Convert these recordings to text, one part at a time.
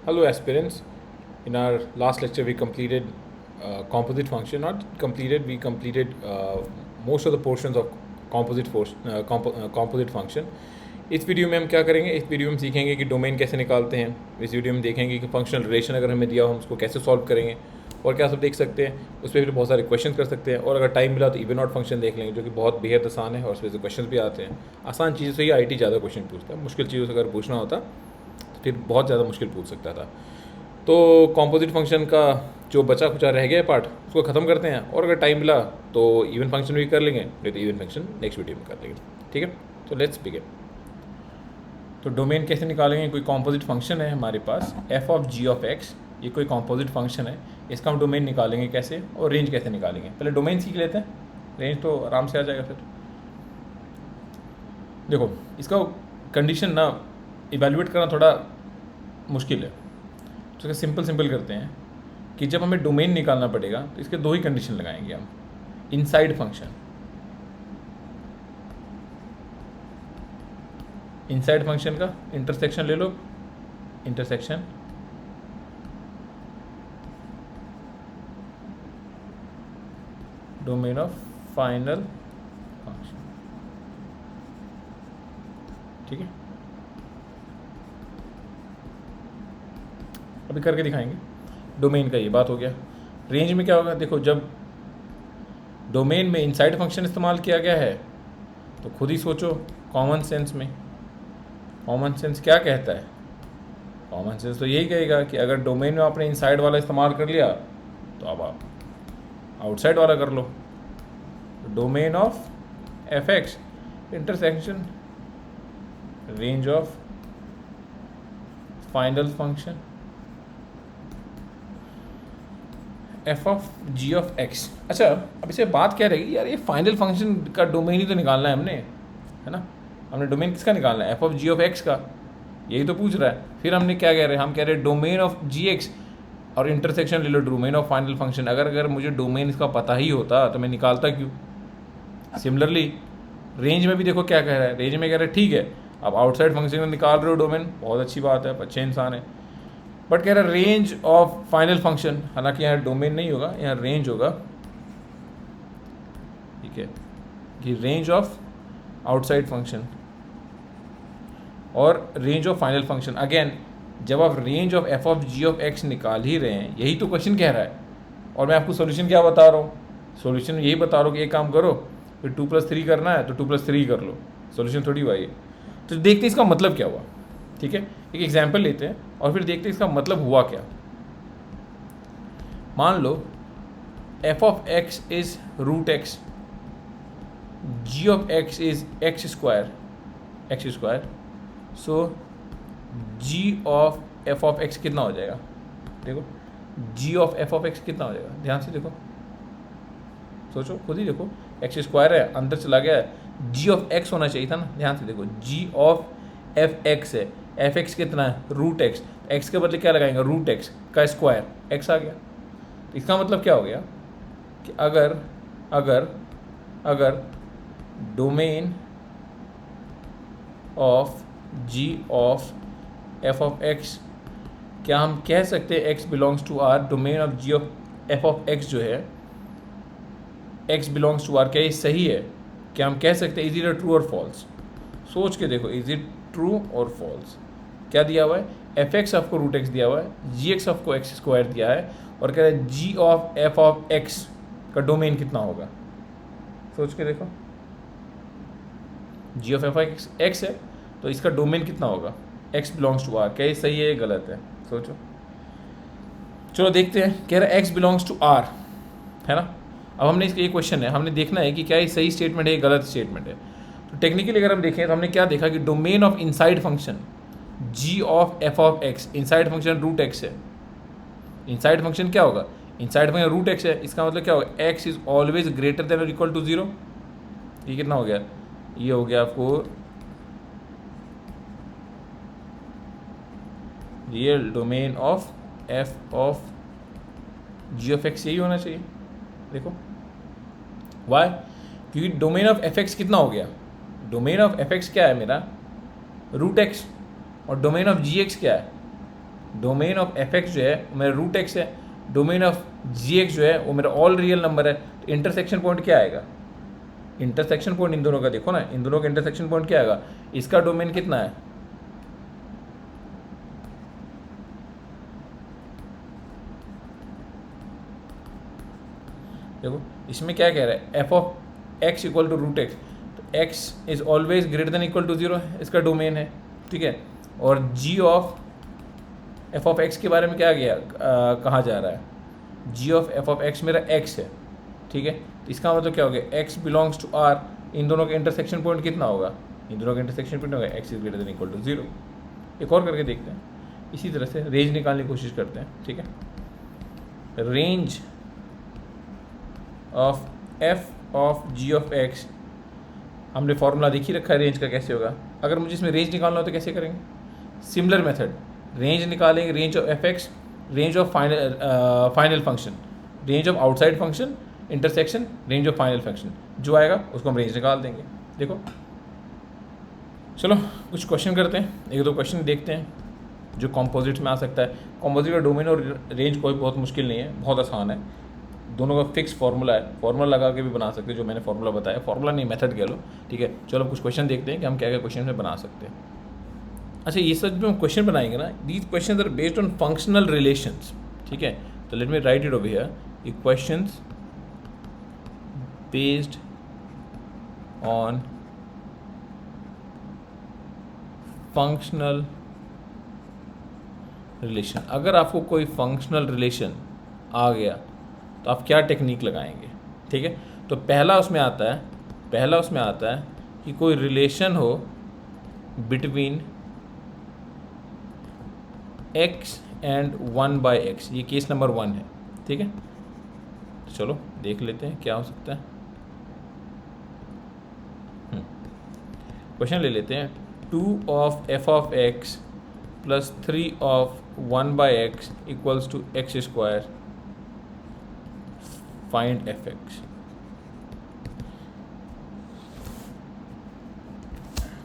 Hello aspirants. In our last lecture we completed composite function. Not completed, we completed most of the portions of composite function. इस video में हम क्या करेंगे, इस video में हम सीखेंगे कि डोमेन कैसे निकालते हैं। इस वीडियो में देखेंगे कि फंक्शनल रिलेशन अगर हमें दिया हो हम उसको कैसे सॉल्व करेंगे और क्या सब देख सकते हैं। उस पर फिर बहुत सारे क्वेश्चन कर सकते हैं और अगर टाइम मिला तो इवन आउट फंक्शन देख लेंगे जो कि बहुत बेहद आसान है और उसमें से क्वेश्चन भी आते हैं। आसान चीज़ों से ही आईटी ज़्यादा क्वेश्चन पूछता है, मुश्किल चीज़ों से अगर पूछना होता तो फिर बहुत ज़्यादा मुश्किल पूछ सकता था। तो कॉम्पोजिट फंक्शन का जो बचा खुचा रह गया पार्ट उसको ख़त्म करते हैं और अगर टाइम मिला तो इवन फंक्शन भी कर लेंगे, नहीं तो इवन फंक्शन नेक्स्ट वीडियो में कर लेंगे। ठीक है, तो लेट्स बिगिन। तो डोमेन कैसे निकालेंगे, कोई कॉम्पोजिट फंक्शन है हमारे पास F of G of X, ये कोई कॉम्पोजिट फंक्शन है, इसका हम डोमेन निकालेंगे कैसे और रेंज कैसे निकालेंगे। पहले डोमेन सीख लेते हैं, रेंज तो आराम से आ जाएगा। फिर देखो इसका कंडीशन ना इवेल्युएट करना थोड़ा मुश्किल है, तो इसका सिंपल करते हैं कि जब हमें डोमेन निकालना पड़ेगा तो इसके दो ही कंडीशन लगाएंगे हम। इनसाइड फंक्शन, इनसाइड फंक्शन का इंटरसेक्शन ले लो, intersection domain of final function. ठीक है, अभी करके दिखाएंगे। डोमेन का ये बात हो गया। रेंज में क्या होगा, देखो जब डोमेन में इनसाइड फंक्शन इस्तेमाल किया गया है तो खुद ही सोचो, कॉमन सेंस में कॉमन सेंस क्या कहता है। कॉमन सेंस तो यही कहेगा कि अगर डोमेन में आपने इनसाइड वाला इस्तेमाल कर लिया तो अब आप आउटसाइड वाला कर लो। Domain of F X intersection range of final function F of G of X. अच्छा, अब इसे बात क्या रहेगी यार, ये फाइनल फंक्शन का डोमेन ही तो निकालना है हमने, है ना। हमने डोमेन किसका निकालना है, F of G of X का, यही तो पूछ रहा है। फिर हमने क्या कह रहे हैं, हम कह रहे हैं डोमेन ऑफ जी एक्स और इंटरसेक्शन ले लो डोमेन ऑफ फाइनल फंक्शन। अगर मुझे डोमेन इसका पता ही होता तो मैं निकालता क्यों। सिमिलरली रेंज में भी देखो क्या कह रहा है, रेंज में कह रहा है ठीक है आप आउटसाइड फंक्शन में निकाल रहे हो डोमेन, बहुत अच्छी बात है, अच्छे इंसान है, बट कह रहा है रेंज ऑफ फाइनल फंक्शन। हालांकि यहाँ डोमेन नहीं होगा, यहाँ रेंज होगा। ठीक है, कि रेंज ऑफ आउटसाइड फंक्शन और range of final function. Again जब आप range of F of G of X निकाल ही रहे हैं, यही तो क्वेश्चन कह रहा है, और मैं आपको सोल्यूशन क्या बता रहा हूँ, सोल्यूशन यही बता रहा हूँ कि एक काम करो, फिर 2+3 करना है तो 2+3 कर लो, सोल्यूशन थोड़ी हुआ ये। तो देखते इसका मतलब क्या हुआ। ठीक है, एक एग्जाम्पल लेते हैं और फिर देखते इसका मतलब हुआ क्या। मान लो F of X is root X, G of X is X square, so G of F of x कितना हो जाएगा। देखो G of F of x कितना हो जाएगा, ध्यान से देखो, सोचो खुद ही देखो, एक्स स्क्वायर है अंदर चला गया है, जी ऑफ एक्स होना चाहिए था ना। ध्यान से देखो, जी ऑफ एफ एक्स है, एफ एक्स कितना है रूट एक्स, एक्स के बदले क्या लगाएंगे रूट एक्स का स्क्वायर, एक्स आ गया। इसका मतलब क्या हो गया कि अगर domain of G of F of X, क्या हम कह सकते हैं X belongs to R, domain of G of F of X जो है एक्स बिलोंग्स टू आर, क्या ये सही है, क्या हम कह सकते हैं इज इट ट्रू और फॉल्स। सोच के देखो, इज इट ट्रू और फॉल्स। क्या दिया हुआ है, एफ एक्स आपको रूट एक्स दिया हुआ है, जी एक्स आपको एक्स स्क्वायर दिया है, और कह रहे हैं जी ऑफ एफ ऑफ एक्स का डोमेन कितना होगा। सोच के देखो, G of F x x है तो इसका डोमेन कितना होगा, एक्स बिलोंग्स टू आर। क्या ये सही है गलत है, सोचो। चलो देखते हैं, कह रहा है एक्स बिलोंग्स टू आर, है ना। अब हमने इसका ये क्वेश्चन है, हमने देखना है कि क्या ये सही स्टेटमेंट है, गलत स्टेटमेंट है। तो टेक्निकली अगर हम देखें तो हमने क्या देखा कि domain of inside function G of F of X, inside function root X है। इनसाइड फंक्शन क्या होगा, इनसाइड फंक्शन रूट एक्स है, इसका मतलब क्या होगा, X is always greater than और इक्वल टू 0। ये कितना हो गया, ये हो गया आपको real domain of F of G of X, यही होना चाहिए। देखो वाई, क्योंकि डोमेन ऑफ एफ एक्स कितना हो गया, डोमेन ऑफ एफ एक्स क्या है मेरा रूट एक्स, और डोमेन ऑफ जी एक्स क्या है डोमेन ऑफ एफ एक्स जो है वो मेरा रूट एक्स है, डोमेन ऑफ जी एक्स जो है वो मेरा ऑल रियल नंबर है। तो इंटरसेक्शन पॉइंट क्या आएगा, इंटरसेक्शन पॉइंट इन दोनों का देखो ना, इन दोनों का इंटरसेक्शन पॉइंट क्या आएगा, इसका डोमेन कितना है, देखो इसमें क्या कह रहा है, F of X equal to root X, तो X is always greater than equal to 0 है, इसका डोमेन है, ठीक है। और G of F of X के बारे में क्या गया कहा जा रहा है, G of F of X मेरा एक्स है, ठीक है। तो इसका मतलब क्या हो गया, एक्स बिलोंग्स टू आर, इन दोनों का इंटरसेक्शन पॉइंट कितना होगा, इन दोनों का इंटरसेक्शन पॉइंट होगा X is greater than equal to 0। एक और करके देखते हैं, इसी तरह से रेंज निकालने की कोशिश करते हैं, ठीक है। Range of F of G of X, हमने फॉर्मूला देख ही रखा है रेंज का कैसे होगा। अगर मुझे इसमें रेंज निकालना हो तो कैसे करेंगे, सिमिलर मेथड, रेंज निकालेंगे, range of F x, range of final function, range of outside function, intersection, range of final function, जो आएगा उसको हम रेंज निकाल देंगे। देखो चलो कुछ क्वेश्चन करते हैं, एक दो क्वेश्चन देखते हैं जो कॉम्पोजिट में आ सकता है। कॉम्पोजिट का डोमेन और रेंज कोई बहुत मुश्किल नहीं है, बहुत आसान है, दोनों का फिक्स फार्मूला है, फार्मूला लगा के भी बना सकते हैं, जो मैंने फार्मूला बताया, फार्मूला नहीं मेथड कह लो, ठीक है। चलो कुछ क्वेश्चन देखते हैं कि हम क्या क्या क्वेश्चन में बना सकते हैं। अच्छा ये सब जो हम क्वेश्चन बनाएंगे ना, these question are based on functional relations, ठीक है। तो let me write it over here, equations based on functional relation. अगर आपको कोई फंक्शनल रिलेशन आ गया तो आप क्या टेक्निक लगाएंगे, ठीक है। तो पहला उसमें आता है कि कोई रिलेशन हो बिटवीन x एंड 1/x, ये केस नंबर 1 है, ठीक है। तो चलो देख लेते हैं क्या हो सकता है। क्वेश्चन ले लेते हैं, 2 of F of X plus 3 of 1/x equals to X square, find F X,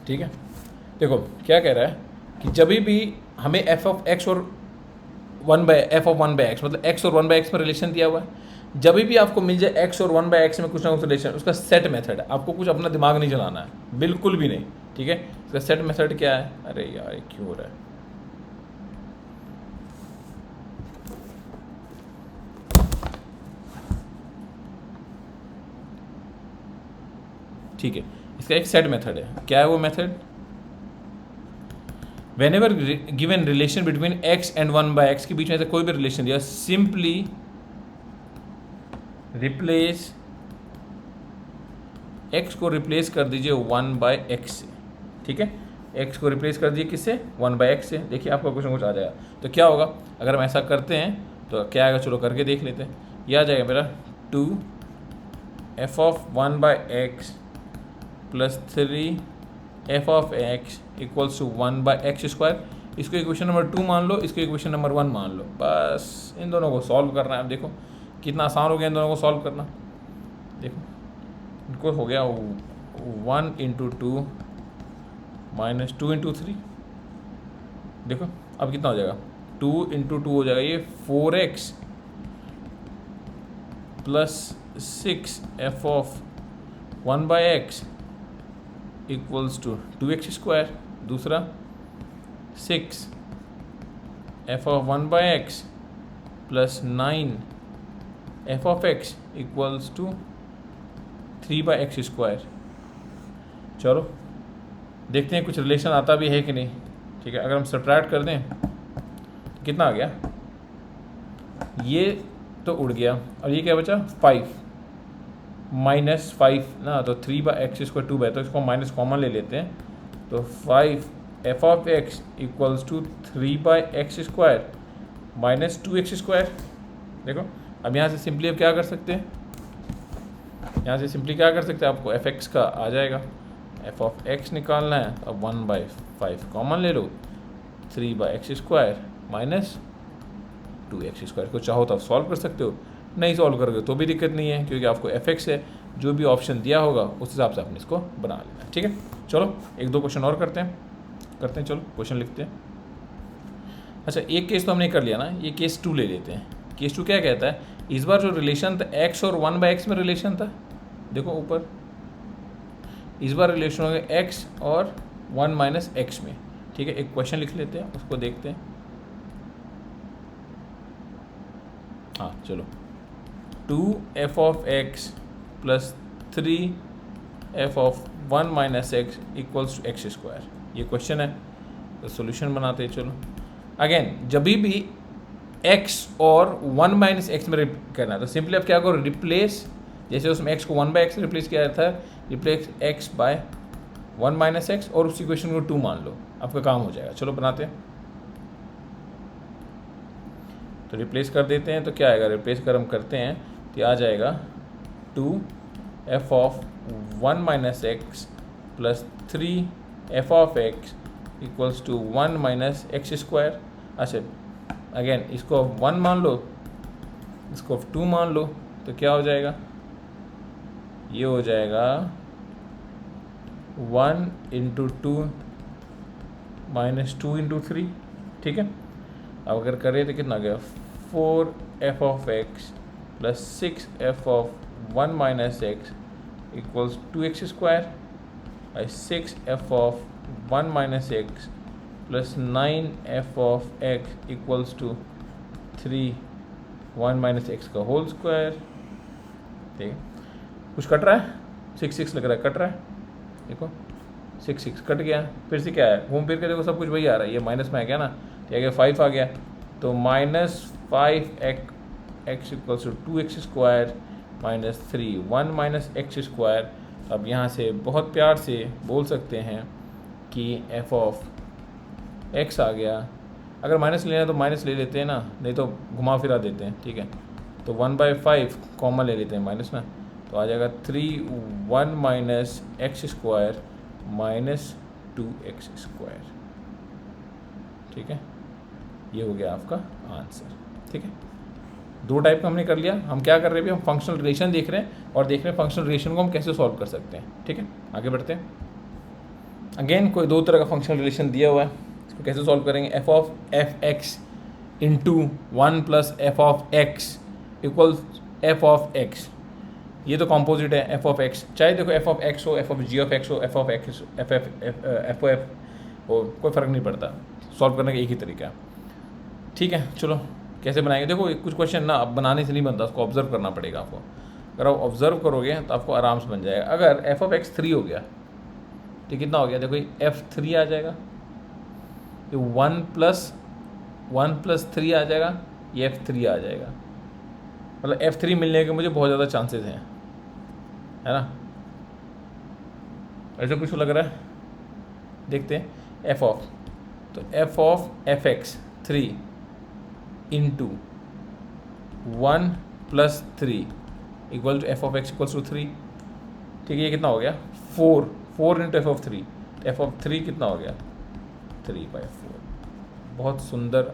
ठीक है। देखो क्या कह रहा है कि जब भी हमें एफ ऑफ एक्स और 1/x मतलब एक्स और 1/x में रिलेशन दिया हुआ है, जब भी आपको मिल जाए एक्स और 1/x में कुछ ना कुछ रिलेशन, उसका सेट मेथड है, आपको कुछ अपना दिमाग नहीं चलाना है, बिल्कुल भी नहीं, ठीक है। इसका सेट मेथड क्या है, अरे यार ये क्यों हो रहा है, ठीक है। इसका एक सेट मेथड है, क्या है वो method, whenever given relation between x and 1/x के बीच में से कोई भी रिलेशन दिया, सिंपली रिप्लेस x को रिप्लेस कर दीजिए 1/x से, ठीक है। x को रिप्लेस कर दीजिए किससे, 1/x से। देखिए आपका क्वेश्चन कुछ आ जाएगा, तो क्या होगा अगर हम ऐसा करते हैं तो क्या आएगा, चलो करके देख लेते हैं। यह आ जाएगा मेरा 2 F of 1/x plus 3 F of X equals to 1/x square. इसको इक्वेशन नंबर 2 मान लो, इसको इक्वेशन नंबर 1 मान लो, बस इन दोनों को सॉल्व करना है। अब देखो कितना आसान हो गया इन दोनों को सॉल्व करना, देखो इनको हो गया 1 × 2 माइनस 2 × 3, देखो अब कितना हो जाएगा, 2 × 2 हो जाएगा ये 4x plus 6 F of 1/x equals to 2x square, दूसरा 6 F of 1/x plus 9 F of x equals to 3/x square. चलो देखते हैं कुछ रिलेशन आता भी है कि नहीं, ठीक है। अगर हम सब्ट्रैक्ट कर दें तो कितना आ गया, ये तो उड़ गया और ये क्या बचा 5 माइनस 5 ना, तो 3/x स्क्वायर 2 तो इसको माइनस कॉमन ले लेते हैं, तो 5 F of x equals to 3/x square minus 2x square. देखो अब यहाँ से सिंपली अब क्या कर सकते हैं, यहाँ से सिंपली क्या कर सकते हैं, आपको एफ एक्स का आ जाएगा, एफ ऑफ एक्स निकालना है, अब 1/5 कॉमन ले लो, 3/x square minus 2x square को चाहो तो आप सॉल्व कर सकते हो, नहीं सॉल्व करोगे तो भी दिक्कत नहीं है, क्योंकि आपको एफ एक्स है, जो भी ऑप्शन दिया होगा उस हिसाब से आपने इसको बना लेना है, ठीक है। चलो एक दो क्वेश्चन और करते हैं, चलो क्वेश्चन लिखते हैं। अच्छा, एक केस तो हमने कर लिया ना, ये केस 2 ले लेते हैं। केस 2 क्या कहता है, इस बार जो रिलेशन था x और 1/x में रिलेशन था, देखो ऊपर, इस बार रिलेशन हो गया x और 1 - x में। ठीक है, एक क्वेश्चन लिख लेते हैं, उसको देखते हैं। हाँ चलो, 2f(x) + 3f(1 - x) = x²। ये क्वेश्चन है, तो सोल्यूशन बनाते हैं। चलो अगेन, जब भी x और 1 - x में करना है तो सिंपली अब क्या करो, रिप्लेस, जैसे उसमें x को 1/x रिप्लेस किया था, रिप्लेस x बाय 1 - x और उस इक्वेशन को 2 मान लो, आपका काम हो जाएगा। चलो बनाते हैं, तो रिप्लेस कर देते हैं। तो क्या आएगा, रिप्लेस कर हम करते हैं तो आ जाएगा 2f(1 - x) + 3f(x) = 1 - x²। अच्छा अगेन, इसको 1 मान लो, इसको 2 मान लो, तो क्या हो जाएगा, ये हो जाएगा 1 × 2 - 2 × 3। ठीक है, अब अगर करें तो कितना गया, 4f(x) + 6f(1 - x) = 2x² और 6f(1 - x) + 9f(x) = 3 1 - x का होल स्क्वायर। ठीक है, कुछ कट रहा है, 6 लग रहा है, कट रहा है, देखो 6 कट गया। फिर से क्या है, घूम फिर के देखो सब कुछ वही आ रहा है, ये माइनस में आ गया ना, क्या गया 5 आ गया, तो -5x = 2x² - 3 1 - x²। अब यहाँ से बहुत प्यार से बोल सकते हैं कि f(x) आ गया। अगर माइनस लेना है तो माइनस ले लेते हैं ना, नहीं तो घुमा फिरा देते हैं। ठीक है, तो 1/5 कॉमन ले लेते हैं माइनस में, तो आ जाएगा 3 1 - x² - 2x²। ठीक है, ये हो गया आपका आंसर। ठीक है, 2 टाइप का हमने कर लिया। हम क्या कर रहे हैं, हम फंक्शनल रिलेशन देख रहे हैं और देख रहे हैं फंक्शनल रिलेशन को हम कैसे सॉल्व कर सकते हैं। ठीक है, आगे बढ़ते हैं। अगेन कोई 2 तरह का फंक्शनल रिलेशन दिया हुआ है, इसको कैसे सॉल्व करेंगे, f(f(x) × 1 + f(x) = f(x), ये तो कॉम्पोजिट है f(x), चाहे देखो f(x) हो, f(g(x) हो, f(x) f(f) हो, कोई फ़र्क नहीं पड़ता, सॉल्व करने का एक ही तरीका है। ठीक है, चलो कैसे बनाएंगे, देखो कुछ क्वेश्चन ना अब बनाने से नहीं बनता, उसको ऑब्जर्व करना पड़ेगा आपको। अगर आप ऑब्जर्व करोगे तो आपको आराम से बन जाएगा। अगर f(x) 3 हो गया तो कितना हो गया, देखो f(3) आ जाएगा, ये 1 + 3 आ जाएगा, ये f(3) आ जाएगा। मतलब f(3) मिलने के मुझे बहुत ज़्यादा चांसेस हैं, है ना, ऐसा कुछ लग रहा है। देखते हैं तो f(f(x) 3 × 1 + 3 = f(x) = 3। ठीक है, ये कितना हो गया, 4 × f(3), f(3) कितना हो गया, 3/4। बहुत सुंदर,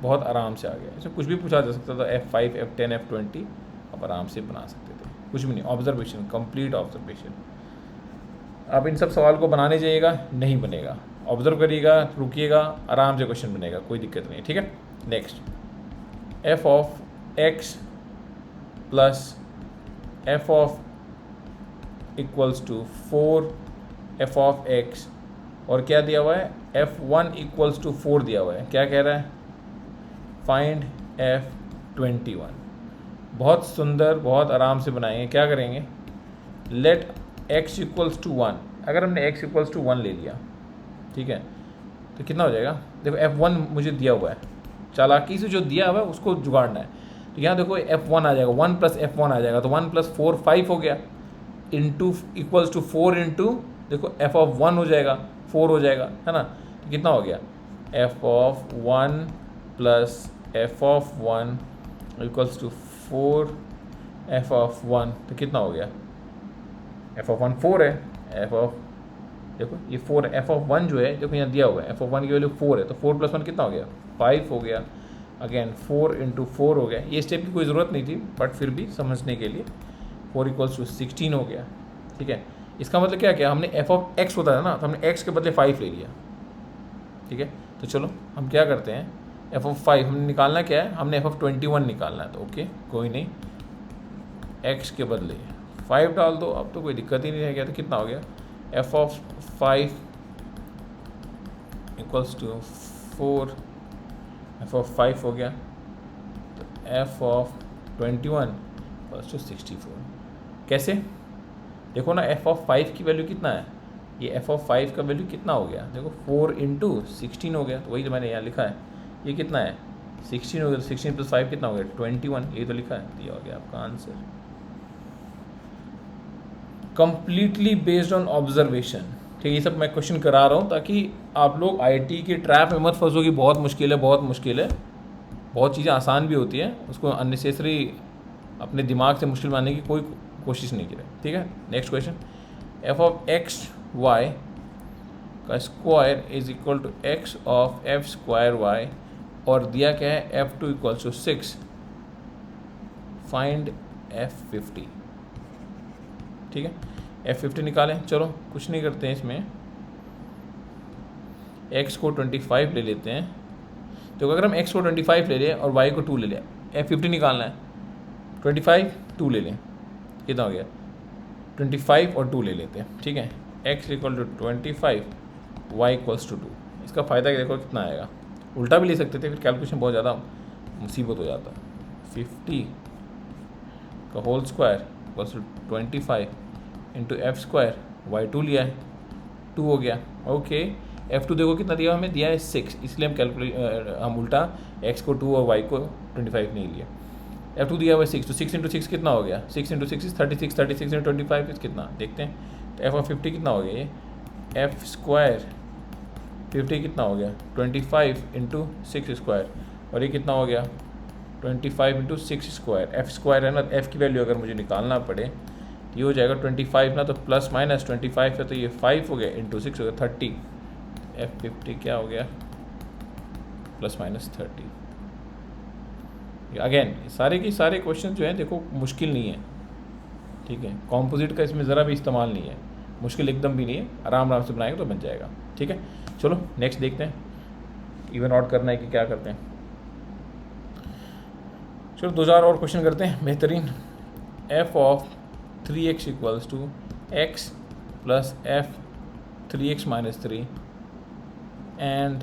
बहुत आराम से आ गया। ऐसे कुछ भी पूछा जा सकता था, f5 f10 f20 आप आराम से बना सकते थे, कुछ भी नहीं, ऑब्जर्वेशन, कंप्लीट ऑब्जर्वेशन। आप इन सब सवाल को बनाने जाइएगा, नहीं बनेगा, ऑब्जर्व करिएगा, रुकिएगा, आराम से क्वेश्चन बनेगा, कोई दिक्कत नहीं है। ठीक है, नेक्स्ट, f(x) + f(= 4 f(x) और क्या दिया हुआ है, f1 = 4 दिया हुआ है। क्या कह रहा है, फाइंड f21। बहुत सुंदर, बहुत आराम से बनाएंगे। क्या करेंगे, लेट x = 1। अगर हमने x = 1 ले लिया, ठीक है, तो कितना हो जाएगा, देखो f1 मुझे दिया हुआ है, चालाकी से जो दिया हुआ है उसको जुगाड़ना है। तो यहाँ देखो f1 आ जाएगा, 1 + f1 आ जाएगा, तो 1 + 4 5 हो गया, इंटू = 4 इंटू देखो f(1) हो जाएगा, 4 हो जाएगा, है ना, तो कितना हो गया, f(1 + f(1) = 4 f(1), तो कितना हो गया, f(1) 4 है, देखो ये 4 है, f(1) जो है देखो यहाँ दिया हुआ है, f(1) की वैल्यू 4 है, तो 4 + 1 कितना हो गया, 5 हो गया। अगेन 4 × 4 हो गया, ये स्टेप की कोई ज़रूरत नहीं थी, बट फिर भी समझने के लिए 4 = 16 हो गया। ठीक है, इसका मतलब क्या क्या, हमने f(x) होता है ना, तो हमने x के बदले 5 ले लिया। ठीक है, तो चलो हम क्या करते हैं, f(5) हमने निकालना क्या है, हमने f(21) निकालना है, तो ओके कोई नहीं, x के बदले 5 डाल दो, अब तो कोई दिक्कत ही नहीं रह गया। तो कितना हो गया, f(5) इक्वल्स टू 4, f(5) हो गया, तो f(21) इक्वल्स टू 64। कैसे, देखो ना f(5) की वैल्यू कितना है, ये f(5) का वैल्यू कितना हो गया, देखो 4 इंटू 16 हो गया, तो वही तो मैंने यहाँ लिखा है, ये कितना है 16 हो गया, तो 16 + 5 कितना हो गया 21, ये तो लिखा है, ये हो गया आपका answer. Completely based on observation, ठीक है, ये सब मैं क्वेश्चन करा रहा हूँ ताकि आप लोग आईटी के ट्रैप में मत फंसो कि बहुत मुश्किल है, बहुत मुश्किल है। बहुत चीज़ें आसान भी होती हैं, उसको अननेसेसरी अपने दिमाग से मुश्किल बनाने की कोई कोशिश नहीं की, ठीक है। नेक्स्ट क्वेश्चन, f(x(y) का square is equal to x of f²y, और दिया क्या है f2 equals to 6, find f50, ठीक है। f50 निकालें, चलो कुछ नहीं करते हैं इसमें, x को 25 ले लेते हैं, तो अगर हम x को 25 ले लें और y को 2 ले लें, f50 निकालना है, 25 2 ले लें, कितना हो गया 25 और 2 ले लेते हैं, ठीक है। x equal to 25, y equals to 2। इसका फ़ायदा देखो कितना आएगा, उल्टा भी ले सकते थे, फिर कैलकुलेशन बहुत ज़्यादा मुसीबत हो जाता। 50 का whole square equals to 25 into f² y2 लिया है, 2 हो गया, ओके। f2 देखो कितना दिया, हमें दिया है 6, इसलिए हम उल्टा x को 2 और y को 25 नहीं लिया। f2 दिया हुआ है 6, तो 6 इंटू 6 कितना हो गया, 6 इंटू 6 इज 36, 36 इंटू 25 इज कितना, देखते हैं। तो f(50) कितना हो गया, ये f² 50 कितना हो गया 25 इंटू 6², और ये कितना हो गया 25 इंटू 6², f² है ना, f की वैल्यू अगर मुझे निकालना पड़े ये हो जाएगा 25 ना, तो प्लस माइनस 25 है, तो ये 5 हो गया इंटू 6 हो गया 30, f50 क्या हो गया प्लस माइनस 30। अगेन सारे के सारे क्वेश्चन जो हैं देखो मुश्किल नहीं है, ठीक है, कॉम्पोजिट का इसमें ज़रा भी इस्तेमाल नहीं है, मुश्किल एकदम भी नहीं है, आराम आराम से बनाएंगे तो बन जाएगा, ठीक है। चलो नेक्स्ट देखते हैं, इवन आउट करना है कि क्या करते हैं। चलो 2000 और क्वेश्चन करते हैं बेहतरीन। f(3x) इक्वल्स टू x प्लस f(3x - 3) and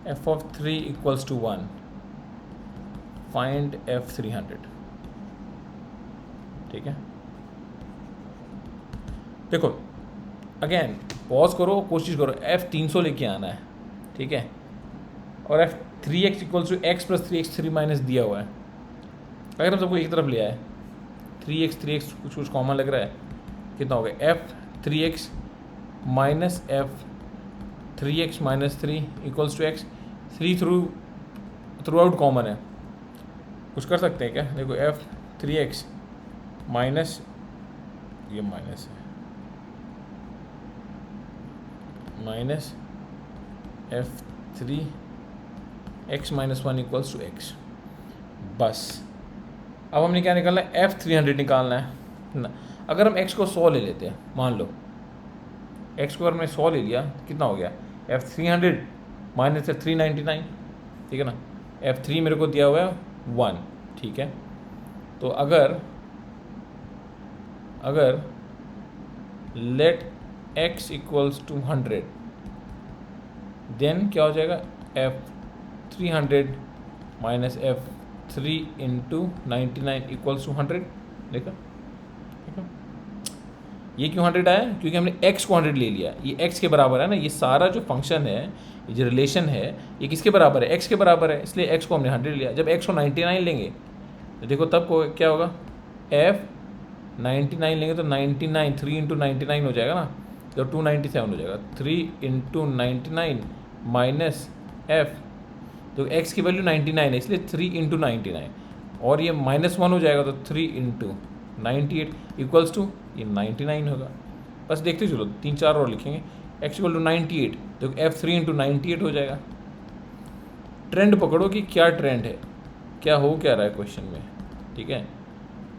f(3) equals to 1, find f300, ठीक है। देखो अगेन पॉज करो, कोशिश करो, f300 लेके आना है, ठीक है, और f3x equals to x plus 3x 3 दिया हुआ है। अगर हम सबको एक तरफ ले आए, 3x कुछ कॉमन लग रहा है, कितना हो गया f3x minus f3x - 3 equals to x, 3 throughout common है, कुछ कर सकते हैं क्या, देखो f3x माइनस, ये माइनस है, minus f3x - 1 equals to x, बस। अब हमने क्या निकालना है, f300 निकालना है ना। अगर हम x को 100 ले लेते हैं, मान लो x को अगर मैं 100 ले लिया, कितना हो गया f300 माइनस 399, ठीक है ना। f3 मेरे को दिया हुआ है 1, ठीक है, तो अगर let x equals to 100, then क्या हो जाएगा f300 minus f3 into 99 equals to 100, देखा, ये क्यों 100 आया, क्योंकि हमने x को 100 ले लिया, ये x के बराबर है ना, ये सारा जो फंक्शन है, ये जो रिलेशन है, ये किसके बराबर है, x के बराबर है, इसलिए x को हमने 100 लिया। जब x को 99 लेंगे तो देखो तब को क्या होगा, f99 लेंगे तो 99, 3 इंटू 99 हो जाएगा ना, तो 297 हो जाएगा, 3 इंटू 99 माइनस f, तो x की वैल्यू 99 है, इसलिए 3 इंटू 99, और ये -1 हो जाएगा, तो 3 इंटू 98 इक्वल्स टू ये 99 होगा। बस देखते चलो, 3-4 और लिखेंगे, x इक्वल टू 98, तो f3 इंटू 98 हो जाएगा। ट्रेंड पकड़ो कि क्या ट्रेंड है, क्या हो क्या रहा है क्वेश्चन में, ठीक है।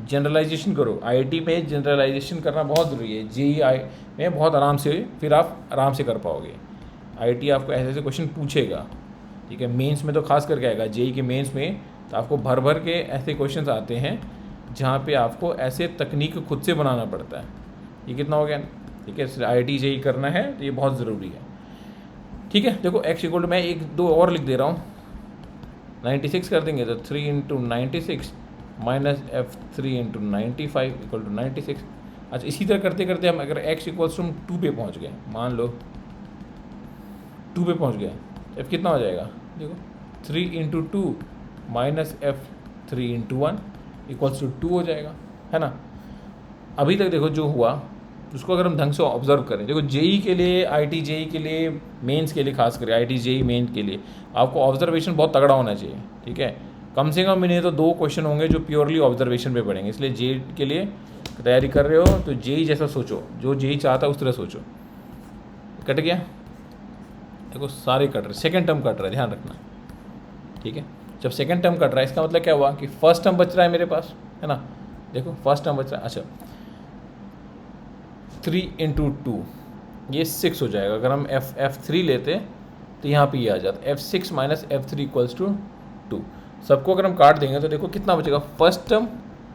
जनरलाइजेशन करो, आईआईटी में जनरलाइजेशन करना बहुत ज़रूरी है, जेईई में बहुत आराम से, फिर आप आराम से कर पाओगे। आईआईटी आपको ऐसे ऐसे क्वेश्चन पूछेगा, ठीक है। मेंस में तो खास करके आएगा, जेई के मेंस में तो आपको भर भर के ऐसे क्वेश्चंस आते हैं जहाँ पे आपको ऐसे तकनीक खुद से बनाना पड़ता है। ये कितना हो गया, ठीक है। IIT जेई करना है तो ये बहुत ज़रूरी है, ठीक है। देखो x इक्वल टू, मैं एक दो और लिख दे रहा हूँ, 96 कर देंगे तो 3 into 96 minus F3 into 95 equal to 96। अच्छा, इसी तरह करते करते हम अगर x इक्वल्स टू 2 पे पहुँच गए, मान लो 2 पे पहुँच गए, f कितना हो जाएगा, देखो 3 into 2 minus F3 into 1 equals to 2 हो जाएगा, है ना। अभी तक देखो जो हुआ उसको अगर हम ढंग से ऑब्जर्व करें, देखो जेई के लिए, IIT जेई के लिए, मेंस के लिए, खास करके IIT जेई मेन के लिए आपको ऑब्जर्वेशन बहुत तगड़ा होना चाहिए, ठीक है। कम से कम इन्हें तो 2 क्वेश्चन होंगे जो प्योरली ऑब्जर्वेशन पे पड़ेंगे। इसलिए जेई के लिए तैयारी कर रहे हो तो जेई जैसा सोचो, जो जेई चाहता है उस तरह सोचो। कट गया, देखो सारे कट रहे, सेकेंड टर्म कट रहा है, ध्यान रखना, ठीक है। जब सेकेंड टर्म कट रहा है इसका मतलब क्या हुआ कि फर्स्ट टर्म बच रहा है मेरे पास, है ना। देखो फर्स्ट टर्म बच रहा है, अच्छा 3 इंटू 2 ये 6 हो जाएगा। अगर हम F3 लेते तो यहाँ पे ये आ जाता F6 minus F3 equals to 2। सबको अगर हम काट देंगे तो देखो कितना बचेगा, फर्स्ट टर्म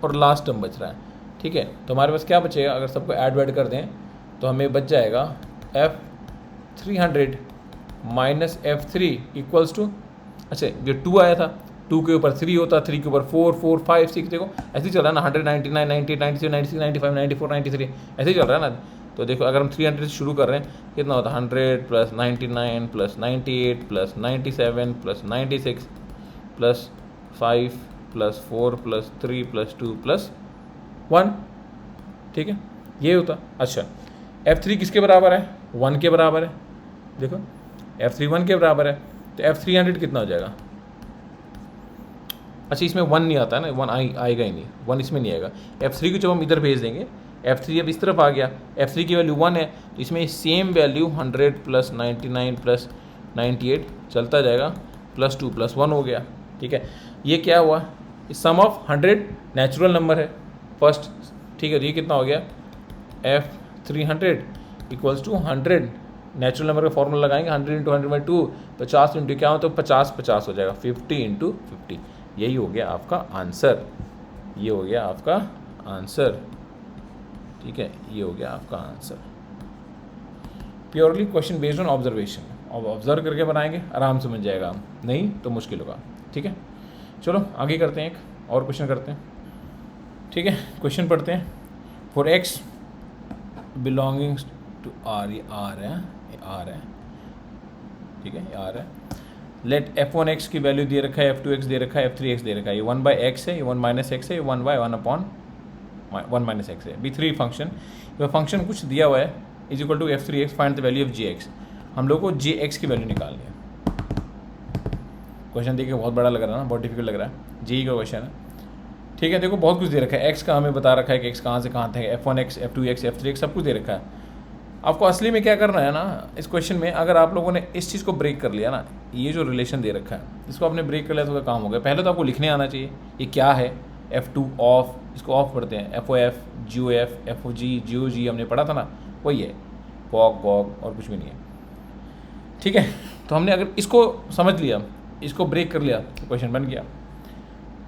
और लास्ट टर्म बच रहा है, ठीक है। तो हमारे पास क्या बचेगा, अगर सबको ऐड वैड कर दें तो हमें बच जाएगा F300 minus F3 equals to, अच्छा जो 2 आया था 2 के ऊपर 3 होता, 3 के ऊपर 4, 4, 5, 6, देखो ऐसे ही चल रहा है ना, 199, 98, 97, 96, 95, 94, 93 ऐसे ही चल रहा है ना। तो देखो अगर हम 300 से शुरू कर रहे हैं कितना होता है, 100 plus 99 plus 98 plus 97 plus 96 plus 5 plus 4 plus 3 plus 2 plus 1, ठीक है, ये होता। अच्छा F3 किसके बराबर है, 1 के बराबर है, देखो F3 1 के बराबर है, तो F300 कितना हो जाएगा। अच्छा इसमें 1 नहीं आता है ना, 1 आएगा ही नहीं, 1 इसमें नहीं आएगा। F3 को जब हम इधर भेज देंगे, F3 अब इस तरफ आ गया, F3 की वैल्यू 1 है तो इसमें सेम वैल्यू 100 प्लस 99 प्लस 98 चलता जाएगा, प्लस 2 प्लस 1 हो गया, ठीक है। ये क्या हुआ, सम ऑफ 100 नेचुरल नंबर है फर्स्ट, ठीक है। तो ये कितना हो गया, F300 equals to 100 natural number का फॉर्मूला लगाएंगे, 100 इंटू 100/2 50 इंटू क्या हो तो 50 हो जाएगा, 50 इंटू 50। यही हो गया आपका आंसर, ये हो गया आपका आंसर, ठीक है, ये हो गया आपका answer. Purely question based on observation, अब ऑब्जर्व करके बनाएंगे आराम से बन जाएगा, नहीं तो मुश्किल होगा, ठीक है। चलो आगे करते हैं, एक और क्वेश्चन करते हैं, ठीक है। क्वेश्चन पढ़ते हैं, for x belongings to R, ये R है, ये R है, ठीक है, ये R है। लेट f1x की वैल्यू दे रखा है, f2x दे रखा है, f3x दे रखा है, ये 1/x है, ये 1 माइनस x है, ये 1/1 माइनस x है। B3 फंक्शन, यह फंक्शन कुछ दिया हुआ है, is equal to f3x, find the value of jx। हम लोग को jx की वैल्यू निकालनी है। क्वेश्चन देखिए बहुत बड़ा लग रहा है ना, बहुत डिफिकल्ट लग रहा है, जेई का क्वेश्चन है, ठीक है। देखो बहुत कुछ दे रखा है, x का हमें बता रखा है कि x कहाँ से कहाँ तक है, f1x, f2x, f3x सब कुछ दे रखा है। आपको असली में क्या करना है ना, इस क्वेश्चन में अगर आप लोगों ने इस चीज़ को ब्रेक कर लिया ना, ये जो रिलेशन दे रखा है इसको आपने ब्रेक कर लिया तो काम हो गया। पहले तो आपको लिखने आना चाहिए ये क्या है, F2 ऑफ, इसको ऑफ पढ़ते हैं, FOF, GOF, FOG, GOG हमने पढ़ा था ना, वही है, फॉग वॉग और कुछ भी नहीं है, ठीक है। तो हमने अगर इसको समझ लिया, इसको ब्रेक कर लिया तो क्वेश्चन बन गया।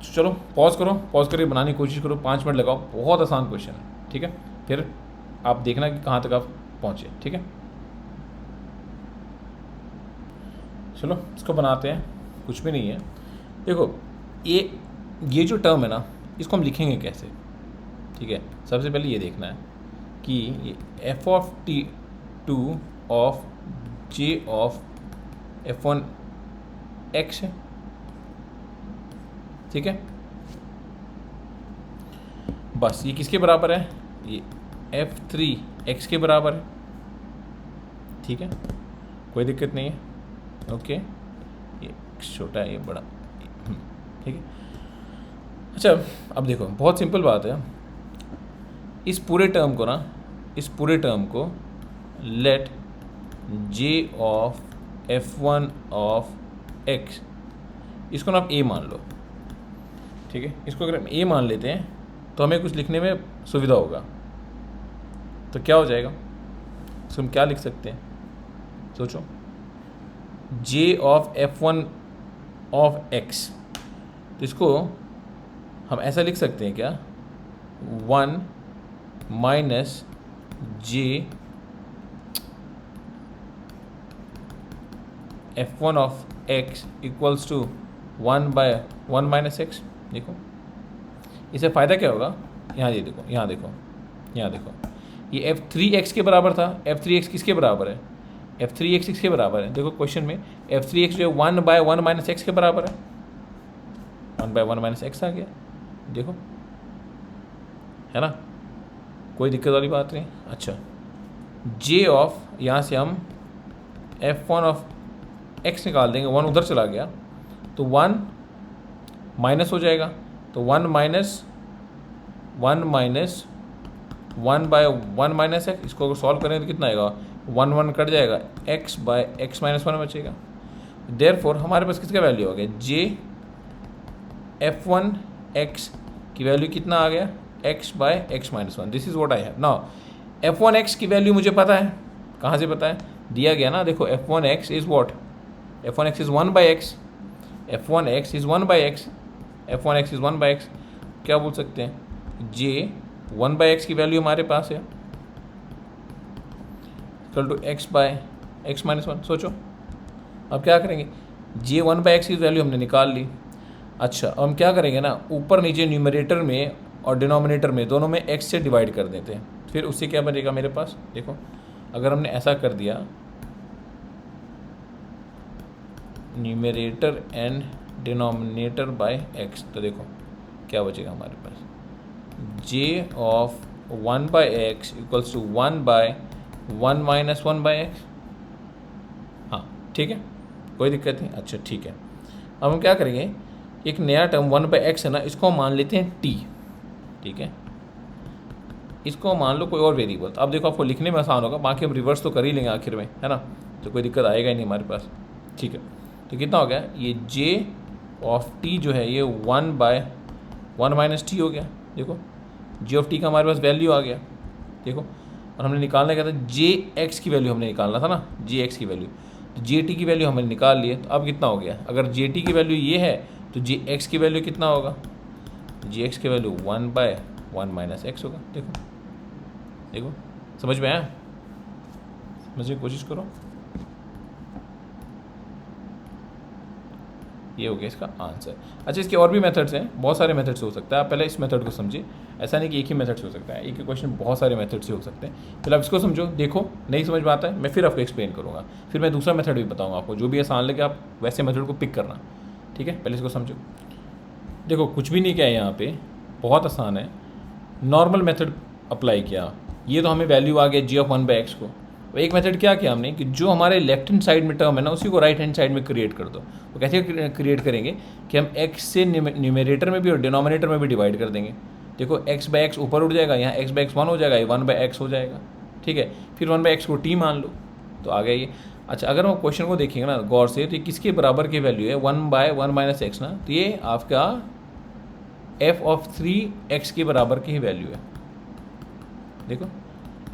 चलो पॉज करो, पॉज करके बनाने की कोशिश करो, 5 मिनट लगाओ, बहुत आसान क्वेश्चन है, ठीक है। फिर आप देखना कि कहाँ तक आप पहुँचे, ठीक है। चलो इसको बनाते हैं, कुछ भी नहीं है। देखो ये जो टर्म है ना, इसको हम लिखेंगे कैसे, ठीक है। सबसे पहले ये देखना है कि ये f(t2) of j of f1x है, ठीक है। बस ये किसके बराबर है, ये f3x के बराबर है, ठीक है, कोई दिक्कत नहीं है, ओके। ये छोटा है, ये बड़ा, ठीक है। अच्छा अब देखो बहुत सिंपल बात है, इस पूरे टर्म को ना, इस पूरे टर्म को let j of f1 of x, इसको ना आप a मान लो, ठीक है। इसको अगर हम a मान लेते हैं तो हमें कुछ लिखने में सुविधा होगा, तो क्या हो जाएगा, इसको हम क्या लिख सकते हैं, सोचो, जे ऑफ f1 ऑफ x, तो इसको हम ऐसा लिख सकते हैं क्या, 1 minus j f1 of x equals to 1 by 1 minus x. देखो इससे फ़ायदा क्या होगा, यहाँ ये देखो, यहाँ देखो, यहाँ देखो, ये f3x के बराबर था। f3x किसके बराबर है, f3x किसके बराबर है, देखो क्वेश्चन में f3x जो है 1 बाय 1 माइनस एक्स के बराबर है, 1 बाय 1 माइनस एक्स आ गया, देखो है ना, कोई दिक्कत वाली बात नहीं। अच्छा, j ऑफ, यहाँ से हम f1 ऑफ x निकाल देंगे, 1 उधर चला गया तो 1 माइनस हो जाएगा, तो 1 माइनस 1 बाय 1 माइनस एक्स, इसको अगर सॉल्व करें तो कितना आएगा, 1 1 कट जाएगा, x बाय x माइनस 1 बचेगा। देयरफॉर हमारे पास किसका वैल्यू हो गया, j f1 x की वैल्यू कितना आ गया, x by x minus 1। This is what I have now. f1 x की वैल्यू मुझे पता है, कहाँ से पता है, दिया गया ना, देखो f1 x is what, f1 x is 1 by x, f1 x is 1 by x, f1 x is 1 by x, क्या बोल सकते हैं, j 1 बाय x की वैल्यू हमारे पास है equal to x by x minus 1। सोचो अब क्या करेंगे, j 1 बाय x की वैल्यू हमने निकाल ली। अच्छा, अब हम क्या करेंगे ना, ऊपर नीचे न्यूमरेटर में और डिनोमिनेटर में दोनों में x से डिवाइड कर देते हैं, फिर उससे क्या बनेगा मेरे पास, देखो अगर हमने ऐसा कर दिया, numerator and denominator by x, तो देखो क्या बचेगा हमारे पास, j of 1 by x equals to 1 by 1 minus 1 by x. हाँ ठीक है, कोई दिक्कत नहीं। अच्छा ठीक है, अब हम क्या करेंगे, एक नया टर्म 1 बाय एक्स है ना, इसको मान लेते हैं t, ठीक है, इसको मान लो कोई और वेरिएबल। अब देखो आपको लिखने में आसान होगा, बाकी हम रिवर्स तो कर ही लेंगे आखिर में, है ना, तो कोई दिक्कत आएगा ही नहीं हमारे पास। ठीक है, तो कितना हो गया, ये j ऑफ t जो है ये 1 बाय 1 माइनस टी हो गया। देखो j ऑफ t का हमारे पास वैल्यू आ गया, देखो, और हमने निकालना क्या था, jx की वैल्यू हमने निकालना था ना, jx की वैल्यू, तो jt की वैल्यू हमने निकाल ली है। तो अब कितना हो गया, अगर jt की वैल्यू ये है तो jx की वैल्यू कितना होगा, jx की वैल्यू 1 बाय 1 माइनस एक्स होगा। देखो देखो समझ में आया, समझने की कोशिश करो, ये हो गया इसका आंसर। अच्छा, इसके और भी मेथड्स हैं, बहुत सारे मेथड्स हो सकता है, आप पहले इस मेथड को समझिए, ऐसा नहीं कि एक ही मेथड से हो सकता है, एक ही क्वेश्चन बहुत सारे मेथड से हो सकते हैं। फिर आप इसको समझो, देखो नहीं समझ में आता है मैं फिर आपको एक्सप्लेन करूँगा, फिर मैं दूसरा मेथड भी बताऊँगा आपको, जो भी आसान लगे आप वैसे मेथड को पिक करना, ठीक है। पहले इसको समझो, देखो कुछ भी नहीं किया है यहाँ पे, बहुत आसान है, नॉर्मल मेथड अप्लाई किया, ये तो हमें वैल्यू आ गया j ऑफ 1 बाई एक्स को। एक मेथड क्या किया हमने कि जो हमारे लेफ्ट हैंड साइड में टर्म है ना, उसी को राइट हैंड साइड में क्रिएट कर दो। तो कैसे क्रिएट करेंगे कि हम x से न्यूमरेटर में भी और डिनोमिनेटर में भी डिवाइड कर देंगे। देखो x बाई एक्स ऊपर उठ जाएगा, यहाँ x बाई एक्स 1 हो जाएगा, ये 1 बाई एक्स हो जाएगा, ठीक है। फिर 1 बाई एक्स को t मान लो, तो आ गया ये। अच्छा, अगर हम क्वेश्चन को देखेंगे ना गौर से, तो ये किसके बराबर की वैल्यू है, 1 बाय 1 माइनस एक्स ना, तो ये आपका f ऑफ 3x के बराबर की ही वैल्यू है। देखो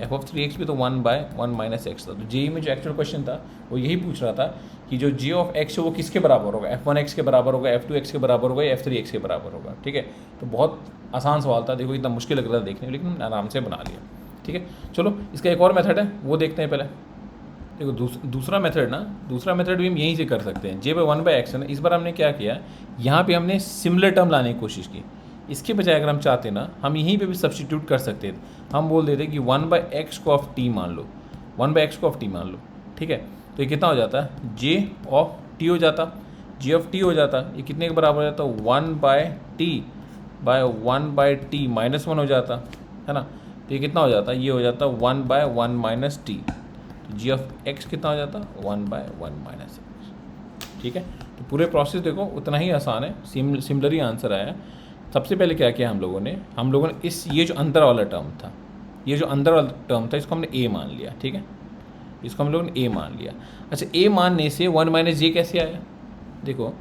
f ऑफ 3x भी तो 1 बाय 1 माइनस एक्स था। तो जेई में जो एक्चुअल क्वेश्चन था वो यही पूछ रहा था कि जो g ऑफ x है वो किसके बराबर होगा, f1x के बराबर होगा, f2x के बराबर होगा या f3x के बराबर होगा, ठीक है। तो बहुत आसान सवाल था, देखो इतना मुश्किल लग रहा था देखने में, लेकिन आराम से बना लिया, ठीक है। चलो इसका एक और मेथड है, वो देखते हैं पहले। देखो दूसरा मेथड ना, दूसरा मेथड भी हम यहीं से कर सकते हैं, j बाई 1 बाई एक्स है ना। इस बार हमने क्या किया, यहाँ पे हमने सिमिलर टर्म लाने की कोशिश की। इसके बजाय अगर हम चाहते ना, हम यहीं पे भी सब्स्टिट्यूट कर सकते थे, हम बोल देते कि 1 बाई एक्स को ऑफ टी मान लो, 1 बाई एक्स को ऑफ टी मान लो, ठीक है। तो ये कितना हो जाता है, j ऑफ टी हो जाता, j ऑफ टी हो जाता, ये कितने के बराबर हो जाता, 1 by t by 1 by t minus 1 हो जाता है ना। तो ये कितना हो जाता, ये हो जाता 1 by 1 minus t, g of x कितना हो जाता, 1 बाय 1 माइनस एक्स, ठीक है। तो पूरे प्रोसेस देखो उतना ही आसान है, सिमिलर ही आंसर आया। सबसे पहले क्या किया हम लोगों ने इस ये जो अंदर वाला टर्म था, ये जो अंदर वाला टर्म था, इसको हमने a मान लिया, ठीक है, इसको हम लोगों ने a मान लिया। अच्छा, a मानने से 1 माइनस जे कैसे आया, देखो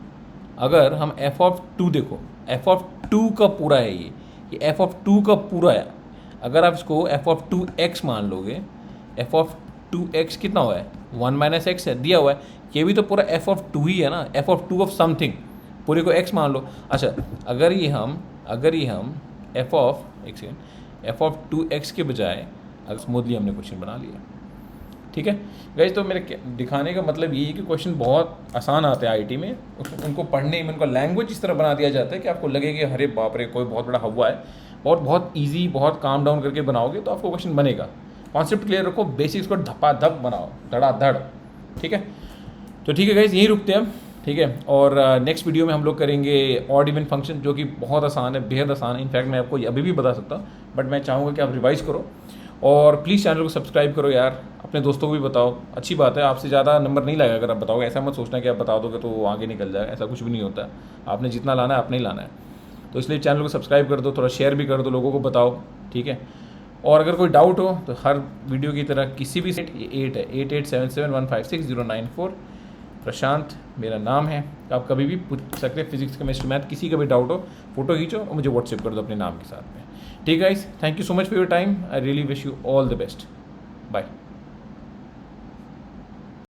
अगर हम f ऑफ 2, देखो f ऑफ 2 का पूरा है, ये f ऑफ 2 का पूरा है। अगर आप इसको f ऑफ 2x मान लोगे, f ऑफ 2x कितना हुआ है, 1 माइनस एक्स है, दिया हुआ है। ये भी तो पूरा f ऑफ 2 ही है ना, f ऑफ 2 ऑफ समथिंग, पूरे को x मान लो। अच्छा, अगर ये हम f of f of 2x के बजाय अगर स्मूथली हमने क्वेश्चन बना लिया, ठीक है गाइस। तो मेरे दिखाने का मतलब ये है कि क्वेश्चन बहुत आसान आते हैं आईटी में, उनको पढ़ने में उनका लैंग्वेज इस तरह बना दिया जाता है कि आपको लगे कि अरे बाप रे कोई बहुत बड़ा हवा है, और बहुत ईजी, बहुत काम डाउन करके बनाओगे तो आपको क्वेश्चन बनेगा। कॉन्सेप्ट क्लियर रखो, बेसिक्स को धपाधप बनाओ, धड़ाधड़, ठीक है। तो ठीक है गाइस, यहीं रुकते हैं हम, ठीक है। और नेक्स्ट वीडियो में हम लोग करेंगे ऑड इवन फंक्शन, जो कि बहुत आसान है, बेहद आसान है। इनफैक्ट मैं आपको अभी भी बता सकता हूँ, बट मैं चाहूँगा कि आप रिवाइज करो और प्लीज़ चैनल को सब्सक्राइब करो यार, अपने दोस्तों को भी बताओ। अच्छी बात है, आपसे ज़्यादा नंबर नहीं लगेगा अगर आप बताओगे। ऐसा मत सोचना कि आप बता दोगे तो वो आगे निकल जाएगा, ऐसा कुछ भी नहीं होता। आपने जितना लाना है आपने ही लाना है। तो इसलिए चैनल को सब्सक्राइब कर दो, थोड़ा शेयर भी कर दो, लोगों को बताओ, ठीक है। और अगर कोई डाउट हो तो हर वीडियो की तरह किसी भी 8 है 8877156094, प्रशांत मेरा नाम है। आप कभी भी पूछ सकते हैं, फिजिक्स केमिस्ट्री मैथ किसी का भी डाउट हो, फोटो खींचो और मुझे व्हाट्सएप कर दो अपने नाम के साथ में। ठीक है guys, thank you so much for your time. I really wish you all the best. Bye.